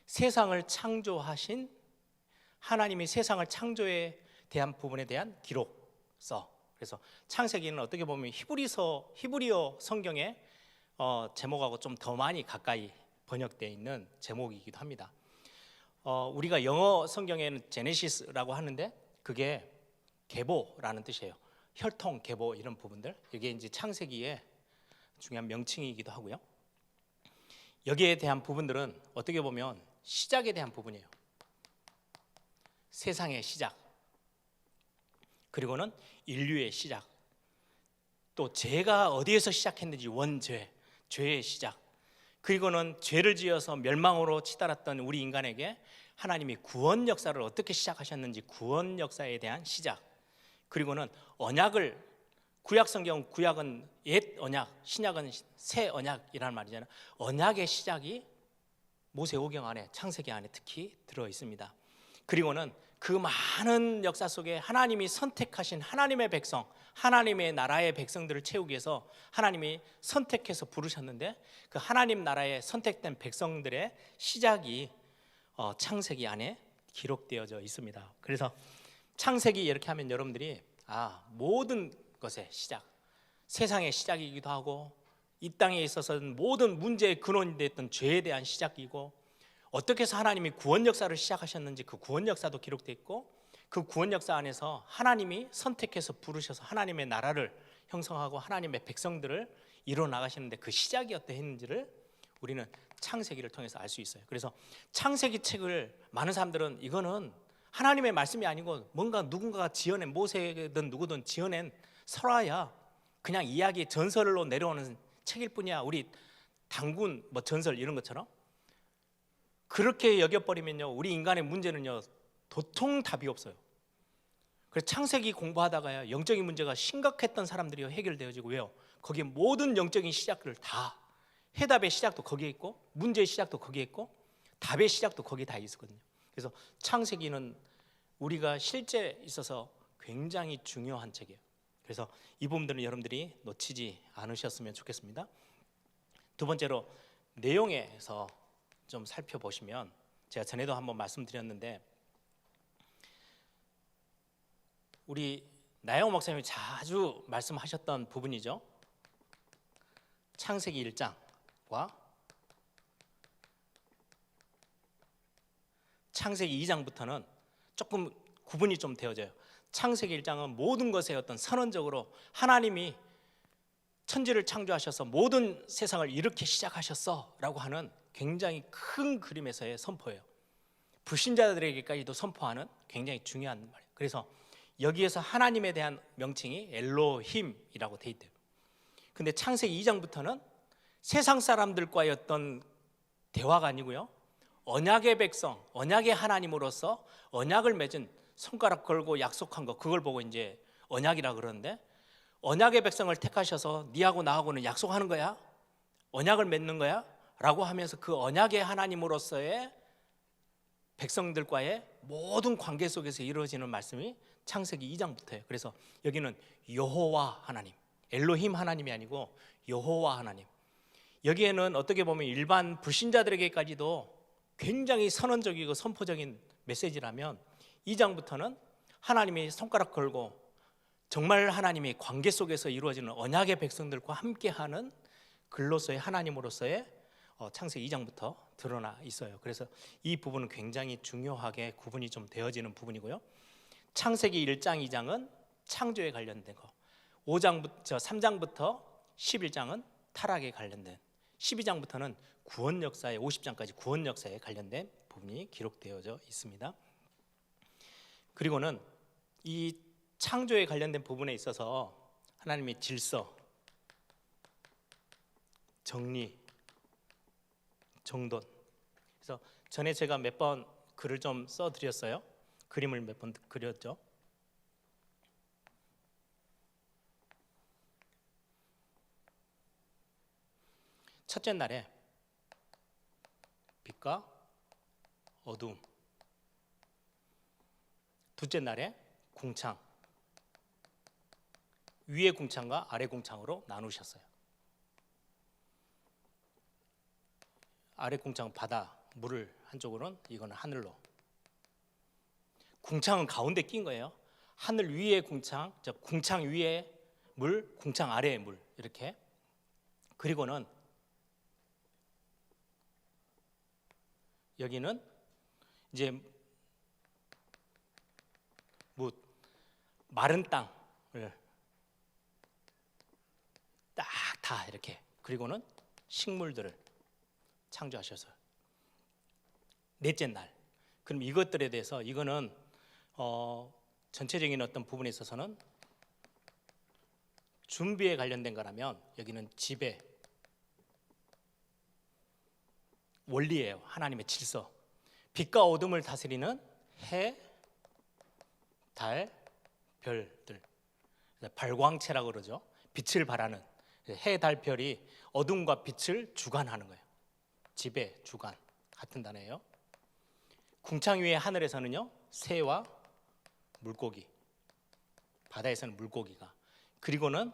세상을 창조하신 하나님이 세상을 창조에 대한 부분에 대한 기록서. 그래서 창세기는 어떻게 보면 히브리어 성경의 제목하고 좀 더 많이 가까이 번역되어 있는 제목이기도 합니다. 우리가 영어 성경에는 제네시스라고 하는데 그게 계보라는 뜻이에요. 혈통, 계보 이런 부분들, 이게 이제 창세기의 중요한 명칭이기도 하고요. 여기에 대한 부분들은 어떻게 보면 시작에 대한 부분이에요. 세상의 시작, 그리고는 인류의 시작, 또 죄가 어디에서 시작했는지 원죄, 죄의 시작, 그리고는 죄를 지어서 멸망으로 치달았던 우리 인간에게 하나님이 구원 역사를 어떻게 시작하셨는지 구원 역사에 대한 시작, 그리고는 언약을, 구약 성경, 구약은 옛 언약, 신약은 새 언약이라는 말이잖아요. 언약의 시작이 모세오경 안에, 창세기 안에 특히 들어 있습니다. 그리고는 그 많은 역사 속에 하나님이 선택하신 하나님의 백성, 하나님의 나라의 백성들을 채우기 위해서 하나님이 선택해서 부르셨는데, 그 하나님 나라의 선택된 백성들의 시작이 창세기 안에 기록되어져 있습니다. 그래서 창세기 이렇게 하면 여러분들이 모든 것의 시작, 세상의 시작이기도 하고, 이 땅에 있어서는 모든 문제의 근원이 됐던 죄에 대한 시작이고, 어떻게 해서 하나님이 구원 역사를 시작하셨는지 그 구원 역사도 기록되어 있고, 그 구원 역사 안에서 하나님이 선택해서 부르셔서 하나님의 나라를 형성하고 하나님의 백성들을 이루어 나가시는데 그 시작이 어떠했는지를 우리는 창세기를 통해서 알 수 있어요. 그래서 창세기 책을 많은 사람들은 이거는 하나님의 말씀이 아니고 뭔가 누군가가 지어낸, 모세든 누구든 지어낸 설화야, 그냥 이야기, 전설로 내려오는 책일 뿐이야, 우리 단군 전설 이런 것처럼 그렇게 여겨버리면요, 우리 인간의 문제는요 도통 답이 없어요. 그래서 창세기 공부하다가요, 영적인 문제가 심각했던 사람들이 해결되어지고, 왜요? 거기에 모든 영적인 시작들을 다, 해답의 시작도 거기에 있고, 문제의 시작도 거기에 있고, 답의 시작도 거기에 다 있었거든요. 그래서 창세기는 우리가 실제 있어서 굉장히 중요한 책이에요. 그래서 이 부분들은 여러분들이 놓치지 않으셨으면 좋겠습니다. 두 번째로 내용에서 좀 살펴보시면, 제가 전에도 한번 말씀드렸는데 우리 나영 목사님이 자주 말씀하셨던 부분이죠. 창세기 1장과 창세기 2장부터는 조금 구분이 좀 되어져요. 창세기 1장은 모든 것의 어떤 선언적으로 하나님이 천지를 창조하셔서 모든 세상을 이렇게 시작하셨어 라고 하는 굉장히 큰 그림에서의 선포예요. 불신자들에게까지도 선포하는 굉장히 중요한 말이에요. 그래서 여기에서 하나님에 대한 명칭이 엘로힘이라고 돼 있대요. 근데 창세기 2장부터는 세상 사람들과의 어떤 대화가 아니고요, 언약의 백성, 언약의 하나님으로서 언약을 맺은, 손가락 걸고 약속한 거, 그걸 보고 이제 언약이라 그러는데, 언약의 백성을 택하셔서 니하고 나하고는 약속하는 거야? 언약을 맺는 거야? 라고 하면서 그 언약의 하나님으로서의 백성들과의 모든 관계 속에서 이루어지는 말씀이 창세기 2장부터예요. 그래서 여기는 여호와 하나님, 엘로힘 하나님이 아니고 여호와 하나님. 여기에는 어떻게 보면 일반 불신자들에게까지도 굉장히 선언적이고 선포적인 메시지라면, 2장부터는 하나님이 손가락 걸고 정말 하나님의 관계 속에서 이루어지는 언약의 백성들과 함께하는 글로서의 하나님으로서의 창세기 2장부터 드러나 있어요. 그래서 이 부분은 굉장히 중요하게 구분이 좀 되어지는 부분이고요. 창세기 1장, 2장은 창조에 관련된 거, 3장부터 11장은 타락에 관련된, 12장부터는 구원 역사에, 50장까지 구원 역사에 관련된 부분이 기록되어져 있습니다. 그리고는 이 창조에 관련된 부분에 있어서 하나님의 질서, 정리, 정돈. 그래서 전에 제가 몇 번 글을 좀 써드렸어요. 그림을 몇 번 그렸죠. 첫째 날에 빛과 어두움, 둘째 날에 궁창, 위의 궁창과 아래 궁창으로 나누셨어요. 아래 궁창 바다, 물을 한쪽으로는, 이거는 하늘로. 궁창은 가운데 낀 거예요. 하늘 위에 궁창, 궁창 위에 물, 궁창 아래에 물, 이렇게. 그리고는 여기는 이제 마른 땅을 딱 다 이렇게, 그리고는 식물들을 창조하셔서 넷째 날. 그럼 이것들에 대해서, 이거는 전체적인 어떤 부분에 있어서는 준비에 관련된 거라면, 여기는 지배, 원리예요. 하나님의 질서. 빛과 어둠을 다스리는 해, 달, 별들, 발광체라고 그러죠. 빛을 발하는 해, 달, 별이 어둠과 빛을 주관하는 거예요. 지배, 주관, 같은 단어예요. 궁창 위의 하늘에서는요, 새와 물고기, 바다에서는 물고기가, 그리고는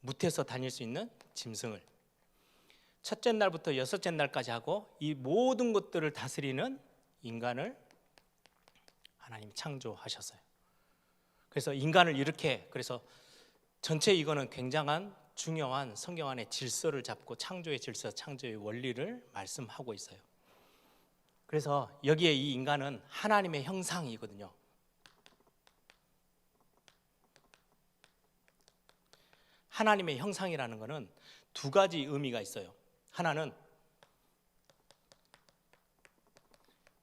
무태서 다닐 수 있는 짐승을, 첫째 날부터 여섯째 날까지 하고 이 모든 것들을 다스리는 인간을 하나님이 창조하셨어요. 그래서 인간을 이렇게, 그래서 전체 이거는 굉장한 중요한 성경 안에 질서를 잡고, 창조의 질서, 창조의 원리를 말씀하고 있어요. 그래서 여기에 이 인간은 하나님의 형상이거든요. 하나님의 형상이라는 것은 두 가지 의미가 있어요. 하나는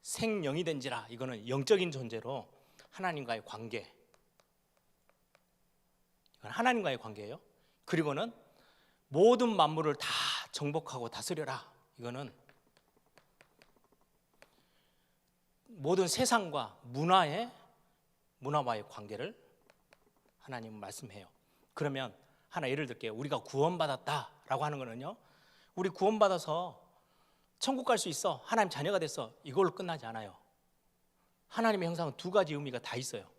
생령이 된지라, 이거는 영적인 존재로 하나님과의 관계, 이건 하나님과의 관계예요. 그리고는 모든 만물을 다 정복하고 다스려라, 이거는 모든 세상과 문화와의 관계를 하나님은 말씀해요. 그러면 하나 예를 들게요. 우리가 구원받았다라고 하는 거는요, 우리 구원받아서 천국 갈 수 있어, 하나님 자녀가 됐어, 이걸로 끝나지 않아요. 하나님의 형상은 두 가지 의미가 다 있어요.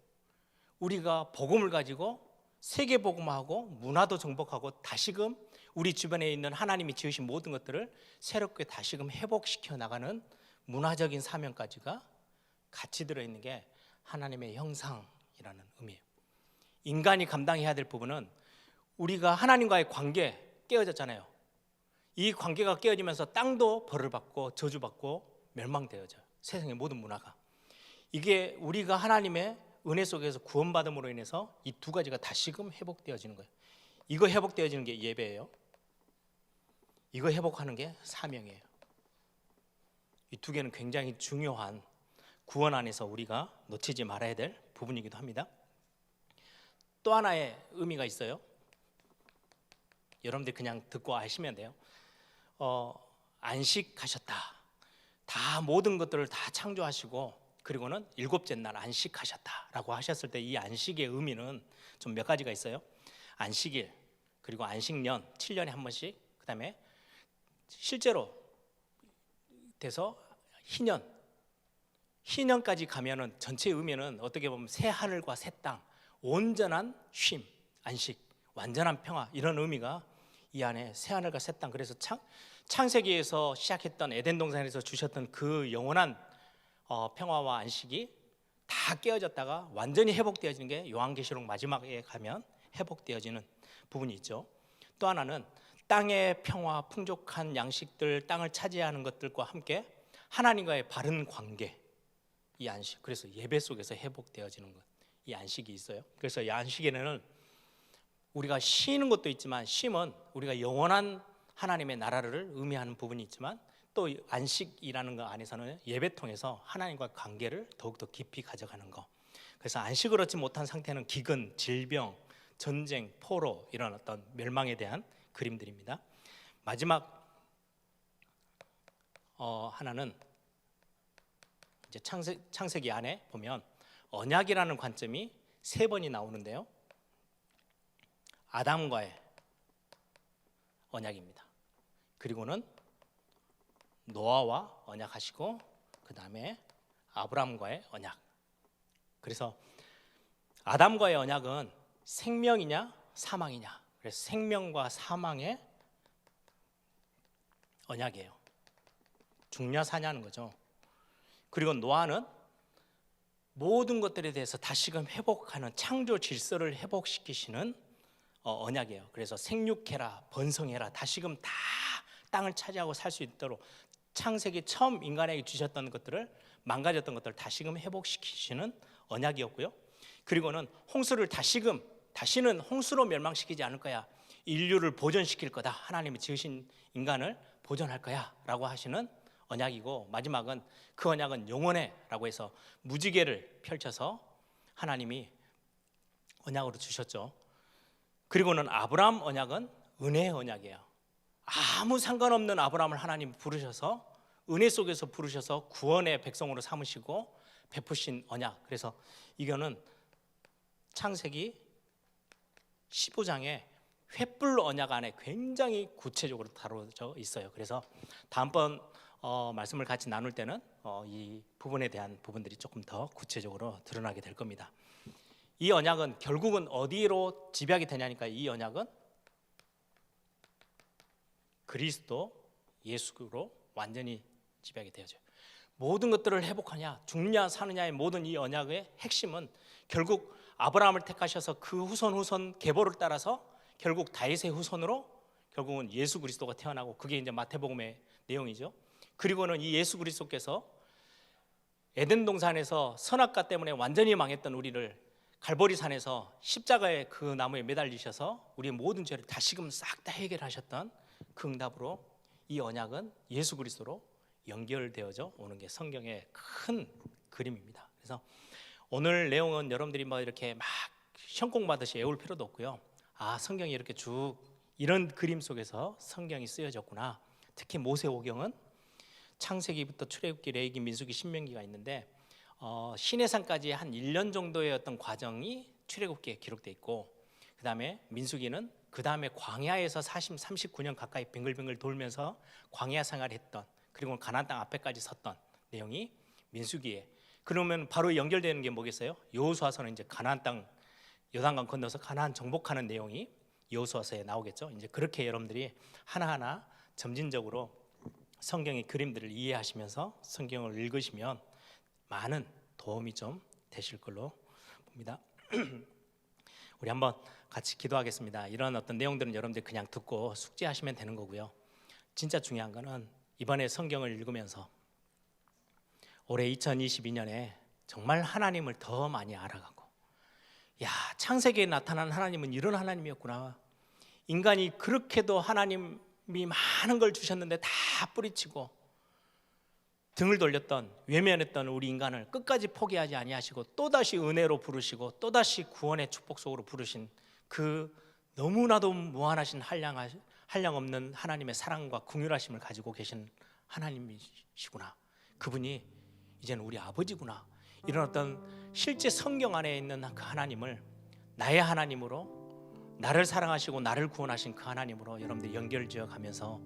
우리가 복음을 가지고 세계 복음화하고 문화도 정복하고 다시금 우리 주변에 있는 하나님이 지으신 모든 것들을 새롭게 다시금 회복시켜 나가는 문화적인 사명까지가 같이 들어있는 게 하나님의 형상이라는 의미예요. 인간이 감당해야 될 부분은, 우리가 하나님과의 관계 깨어졌잖아요. 이 관계가 깨어지면서 땅도 벌을 받고 저주받고 멸망되어져요. 세상의 모든 문화가. 이게 우리가 하나님의 은혜 속에서 구원받음으로 인해서 이 두 가지가 다시금 회복되어지는 거예요. 이거 회복되어지는 게 예배예요. 이거 회복하는 게 사명이에요. 이 두 개는 굉장히 중요한 구원 안에서 우리가 놓치지 말아야 될 부분이기도 합니다. 또 하나의 의미가 있어요. 여러분들 그냥 듣고 아시면 돼요. 안식하셨다. 다 모든 것들을 다 창조하시고 그리고는 일곱째 날 안식하셨다라고 하셨을 때 이 안식의 의미는 좀 몇 가지가 있어요. 안식일, 그리고 안식년, 7년에 한 번씩, 그다음에 실제로 돼서 희년까지 가면은 전체 의미는 어떻게 보면 새 하늘과 새 땅, 온전한 쉼, 안식, 완전한 평화, 이런 의미가 이 안에 새 하늘과 새 땅. 그래서 창세기에서 시작했던 에덴 동산에서 주셨던 그 영원한 평화와 안식이 다 깨어졌다가 완전히 회복되어지는 게 요한계시록 마지막에 가면 회복되어지는 부분이 있죠. 또 하나는 땅의 평화, 풍족한 양식들, 땅을 차지하는 것들과 함께 하나님과의 바른 관계, 이 안식. 그래서 예배 속에서 회복되어지는 것, 이 안식이 있어요. 그래서 이 안식에는 우리가 쉬는 것도 있지만, 쉼은 우리가 영원한 하나님의 나라를 의미하는 부분이 있지만, 또 안식이라는 것 안에서는 예배 통해서 하나님과 관계를 더욱더 깊이 가져가는 것. 그래서 안식을 얻지 못한 상태는 기근, 질병, 전쟁, 포로, 이런 어떤 멸망에 대한 그림들입니다. 마지막 하나는 이제 창세기 안에 보면 언약이라는 관점이 3번이 나오는데요. 아담과의 언약입니다. 그리고는 노아와 언약하시고, 그 다음에 아브라함과의 언약. 그래서 아담과의 언약은 생명이냐 사망이냐, 그래서 생명과 사망의 언약이에요. 죽냐 사냐는 거죠. 그리고 노아는 모든 것들에 대해서 다시금 회복하는, 창조 질서를 회복시키시는 언약이에요. 그래서 생육해라, 번성해라, 다시금 다 땅을 차지하고 살 수 있도록 창세기 처음 인간에게 주셨던 것들을, 망가졌던 것들을 다시금 회복시키시는 언약이었고요. 그리고는 홍수를 다시는 홍수로 멸망시키지 않을 거야, 인류를 보존시킬 거다, 하나님이 지으신 인간을 보존할 거야 라고 하시는 언약이고, 마지막은 그 언약은 영원해 라고 해서 무지개를 펼쳐서 하나님이 언약으로 주셨죠. 그리고는 아브라함 언약은 은혜의 언약이에요. 아무 상관없는 아브라함을 하나님 부르셔서, 은혜 속에서 부르셔서 구원의 백성으로 삼으시고 베푸신 언약. 그래서 이거는 창세기 15장에 횃불 언약 안에 굉장히 구체적으로 다뤄져 있어요. 그래서 다음번 말씀을 같이 나눌 때는 이 부분에 대한 부분들이 조금 더 구체적으로 드러나게 될 겁니다. 이 언약은 결국은 어디로 집약이 되냐니까, 이 언약은 그리스도 예수로 완전히 집약이 되어져요. 모든 것들을 회복하냐, 죽냐 사느냐의 모든 이 언약의 핵심은 결국 아브라함을 택하셔서 그 후손 계보를 따라서 결국 다윗의 후손으로 결국은 예수 그리스도가 태어나고, 그게 이제 마태복음의 내용이죠. 그리고는 이 예수 그리스도께서 에덴 동산에서 선악과 때문에 완전히 망했던 우리를 갈보리산에서 십자가의 그 나무에 매달리셔서 우리의 모든 죄를 다시금 싹 다 해결하셨던 그 응답으로 이 언약은 예수 그리스도로 연결되어져 오는 게 성경의 큰 그림입니다. 그래서 오늘 내용은 여러분들이 뭐 이렇게 막 시험 공부하듯이 외울 필요도 없고요. 성경이 이렇게 쭉 이런 그림 속에서 성경이 쓰여졌구나. 특히 모세오경은 창세기부터 출애굽기, 레위기, 민수기, 신명기가 있는데 시내산까지 한 1년 정도의 어떤 과정이 출애굽기에 기록돼 있고, 그 다음에 민수기는 그 다음에 광야에서 39년 가까이 빙글빙글 돌면서 광야 생활했던, 그리고 가나안 땅 앞에까지 섰던 내용이 민수기에. 그러면 바로 연결되는 게 뭐겠어요? 여호수아서는 이제 가나안 땅, 요단강 건너서 가나안 정복하는 내용이 여호수아서에 나오겠죠. 이제 그렇게 여러분들이 하나하나 점진적으로 성경의 그림들을 이해하시면서 성경을 읽으시면 많은 도움이 좀 되실 걸로 봅니다. 우리 한번 같이 기도하겠습니다. 이런 어떤 내용들은 여러분들 그냥 듣고 숙지하시면 되는 거고요. 진짜 중요한 거는 이번에 성경을 읽으면서 올해 2022년에 정말 하나님을 더 많이 알아가고, 창세기에 나타난 하나님은 이런 하나님이었구나. 인간이 그렇게도 하나님이 많은 걸 주셨는데 다 뿌리치고 등을 돌렸던 외면했던 우리 인간을 끝까지 포기하지 아니하시고 또다시 은혜로 부르시고 또다시 구원의 축복 속으로 부르신 그 너무나도 무한하신 한량 없는 하나님의 사랑과 긍휼하심을 가지고 계신 하나님이시구나. 그분이 이제는 우리 아버지구나. 이런 어떤 실제 성경 안에 있는 그 하나님을 나의 하나님으로, 나를 사랑하시고 나를 구원하신 그 하나님으로 여러분들 연결지어 가면서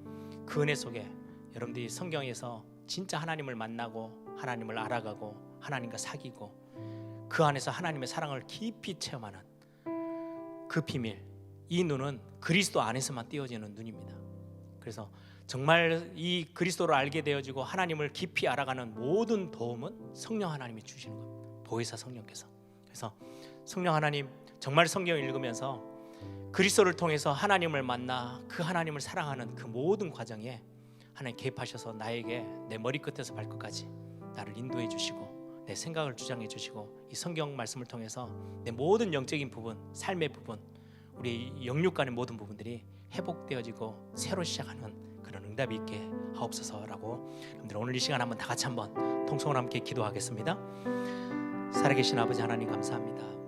그 은혜 속에 여러분들이 성경에서 진짜 하나님을 만나고 하나님을 알아가고 하나님과 사귀고 그 안에서 하나님의 사랑을 깊이 체험하는 그 비밀, 이 눈은 그리스도 안에서만 띄어지는 눈입니다. 그래서 정말 이 그리스도를 알게 되어지고 하나님을 깊이 알아가는 모든 도움은 성령 하나님이 주시는 겁니다. 보혜사 성령께서. 그래서 성령 하나님, 정말 성경을 읽으면서 그리스도를 통해서 하나님을 만나 그 하나님을 사랑하는 그 모든 과정에 하나님 개입하셔서 나에게 내 머리끝에서 발끝까지 나를 인도해 주시고 내 생각을 주장해 주시고 이 성경 말씀을 통해서 내 모든 영적인 부분, 삶의 부분, 우리 영육 간의 모든 부분들이 회복되어지고 새로 시작하는 그런 응답이 있게 하옵소서라고 여러분들 오늘 이 시간 한번 다 같이 한번 통성을 함께 기도하겠습니다. 살아계신 아버지 하나님 감사합니다.